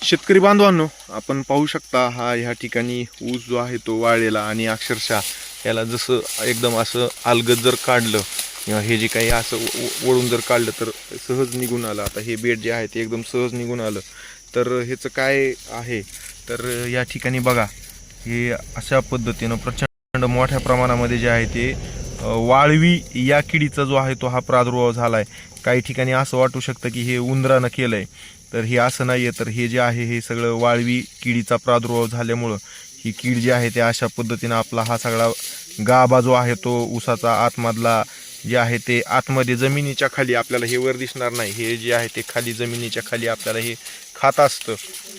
शेतकरी बांधवांनो, आपण पाहू शकता हा ह्या ठिकाणी ऊस जो आहे तो वाळलेला आणि अक्षरशः याला जसं एकदम असं अलगद जर काढलं किंवा हे जे काही असं वळून जर काढलं तर सहज निघून आलं. आता हे बेड जे आहे ते एकदम सहज निघून आलं. तर ह्याचं काय आहे तर या ठिकाणी बघा, हे अशा पद्धतीनं प्रचंड मोठ्या प्रमाणामध्ये जे आहे ते वाळवी या किडीचा जो आहे तो हा प्रादुर्भाव झाला आहे. काही ठिकाणी असं वाटू शकतं की हे उंदरानं केलं आहे, तर हे असं नाही आहे. तर हे जे आहे हे सगळं वाळवी किडीचा प्रादुर्भाव झाल्यामुळं ही कीड जी आहे ते अशा पद्धतीनं आपला हा सगळा गाभा जो आहे तो ऊसाचा आतमधला जे आहे ते आतमध्ये जमिनीच्या खाली आपल्याला हे वर दिसणार नाही, हे जे आहे ते खाली जमिनीच्या खाली आपल्याला हे खात असतं.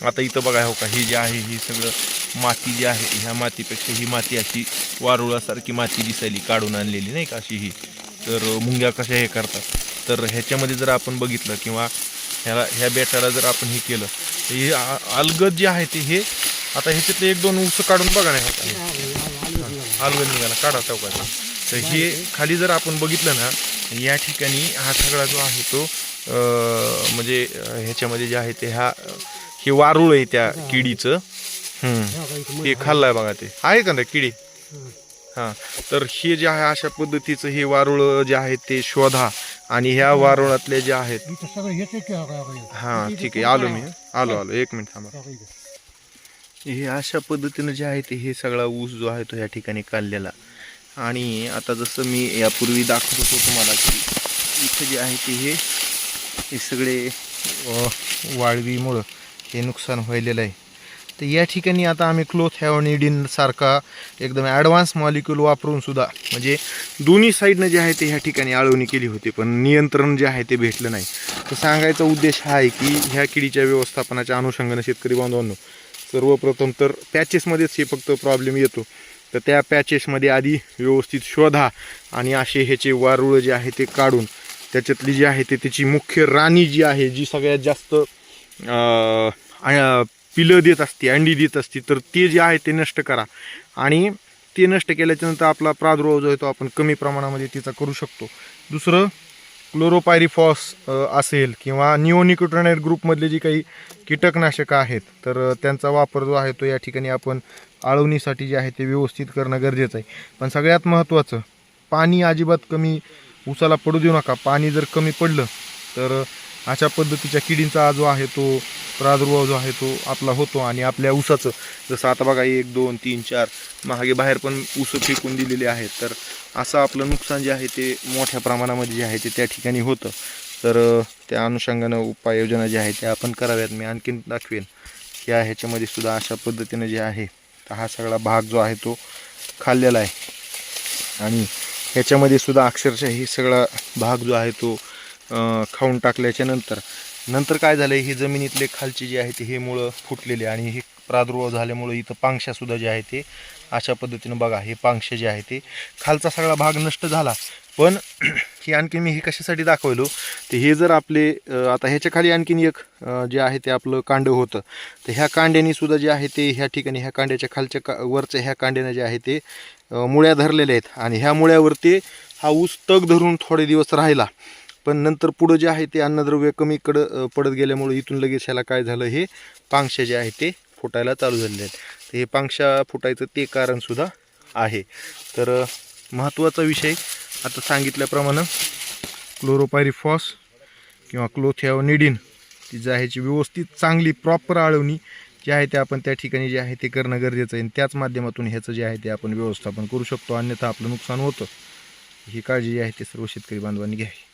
आता इथं बघा हो का, हे जे आहे हे सगळं माती जी आहे, ह्या मातीपेक्षा ही माती अशी वारुळासारखी माती दिसायली काढून आणलेली नाही का अशी ही. तर मुंग्या कशा हे करतात, तर ह्याच्यामध्ये जर आपण बघितलं किंवा ह्या बेटाला जर आपण हे केलं तर हे अलगद जे आहे ते हे आता ह्याच्यातले 1-2 ऊस काढून बघा नाही होता अलगद निघाला काढा चौकाचा. तर हे खाली जर आपण बघितलं ना, या ठिकाणी हा सगळा जो आहे तो म्हणजे ह्याच्यामध्ये जे आहे ते हे वारुळ आहे त्या किडीचं. हे खाल्लाय बघा, ते आहे का ना किडी. हां, तर हे जे आहे अशा पद्धतीचं हे वारुळ जे आहे ते शोधा आणि ह्या वारुळातले जे आहेत. हां ठीक आहे, आलो मी, आलो 1 मिनिट थांबा. हे अशा पद्धतीनं जे आहे ते हे सगळा ऊस जो आहे तो या ठिकाणी काढलेला. आणि आता जसं मी यापूर्वी दाखवत होतो तुम्हाला की इथं जे आहे ते हे सगळे वाळवीमुळं हे नुकसान व्हायलेलं आहे. तर या ठिकाणी आता आम्ही क्लोथॅओनिडीन सारखा एकदम ॲडव्हान्स मॉलिक्यूल वापरून सुद्धा म्हणजे दोन्ही साईडनं जे आहे ते ह्या ठिकाणी आळवणी केली होती, पण नियंत्रण जे आहे ते भेटलं नाही. तर सांगायचा उद्देश हा आहे की ह्या किडीच्या व्यवस्थापनाच्या अनुषंगाने शेतकरी बांधवांनो, सर्वप्रथम तर पॅचेसमध्येच हे फक्त प्रॉब्लेम येतो. तर त्या पॅचेसमध्ये आधी व्यवस्थित शोधा आणि असे ह्याचे वारुळ जे आहे ते काढून त्याच्यातली जी आहे ते त्याची मुख्य राणी जी आहे, जी सगळ्यात जास्त पिलं देत असते, अंडी देत असते, तर ते जे आहे ते नष्ट करा. आणि ते नष्ट केल्याच्यानंतर आपला प्रादुर्भाव जो आहे तो आपण कमी प्रमाणामध्ये तिचा करू शकतो. दुसरं, क्लोरोपायरिफॉस असेल किंवा निओनिकोटिनॉइड ग्रुपमधले जी काही कीटकनाशकं आहेत तर त्यांचा वापर जो आहे तो या ठिकाणी आपण आळवणीसाठी जे आहे ते व्यवस्थित करणं गरजेचं आहे. पण सगळ्यात महत्त्वाचं, पाणी अजिबात कमी ऊसाला पडू देऊ नका. पाणी जर कमी पडलं तर अशा पद्धतीच्या किडींचा जो आहे तो प्रादुर्भाव जो आहे तो आपला होतो. आणि आपल्या ऊसाचं जसं आता बघा 1, 2, 3, 4 महागे बाहेर पण ऊस फेकून दिलेले आहेत, तर असं आपलं नुकसान जे आहे ते मोठ्या प्रमाणामध्ये जे आहे ते त्या ठिकाणी होतं. तर त्या अनुषंगानं उपाययोजना ज्या आहेत त्या आपण कराव्यात. मी आणखीन दाखवेन या ह्याच्यामध्ये सुद्धा अशा पद्धतीनं जे आहे तर हा सगळा भाग जो आहे तो खाल्लेला आहे. आणि ह्याच्यामध्ये सुद्धा अक्षरशः हे सगळा भाग जो आहे तो खाऊन टाकल्याच्या नंतर काय झालं, हे जमिनीतले खालचे जे आहे ते हे मुळं फुटलेले आणि हे प्रादुर्भाव झाल्यामुळं इथं पांगशासुद्धा जे आहे ते अशा पद्धतीनं बघा, हे पांगशे जे आहे ते खालचा सगळा भाग नष्ट झाला. पण हे आणखी मी हे कशासाठी दाखवलो, तर हे जर आपले आता ह्याच्या खाली आणखीन एक जे आहे ते आपलं कांडं होतं, तर ह्या कांड्यानी सुद्धा जे आहे ते ह्या ठिकाणी ह्या कांड्याच्या खालच्या वरच्या ह्या कांड्याने जे आहे ते मुळ्या धरलेल्या आहेत. आणि ह्या मुळ्यावरती हा ऊस तग धरून थोडे दिवस राहिला, पण नंतर पुढं जे आहे ते अन्नद्रव्य कमी पडत गेल्यामुळे इथून लगेच ह्याला काय झालं, हे पांगशा जे आहे ते फुटायला चालू झालेले आहेत. तर हे पांगशा फुटायचं ते कारणसुद्धा आहे. तर महत्त्वाचा विषय आता सांगितल्याप्रमाणे क्लोरोपायरिफॉस किंवा क्लोथॅओनिडीन ती जी आहे ह्याची व्यवस्थित चांगली प्रॉपर आळवणी जे आहे ते आपण त्या ठिकाणी जे आहे ते करणं गरजेचं आहे. आणि त्याच माध्यमातून ह्याचं जे आहे ते आपण व्यवस्थापन करू शकतो, अन्यथा आपलं नुकसान होतं. ही काळजी जी आहे ते सर्व शेतकरी बांधवांनी घ्यावी.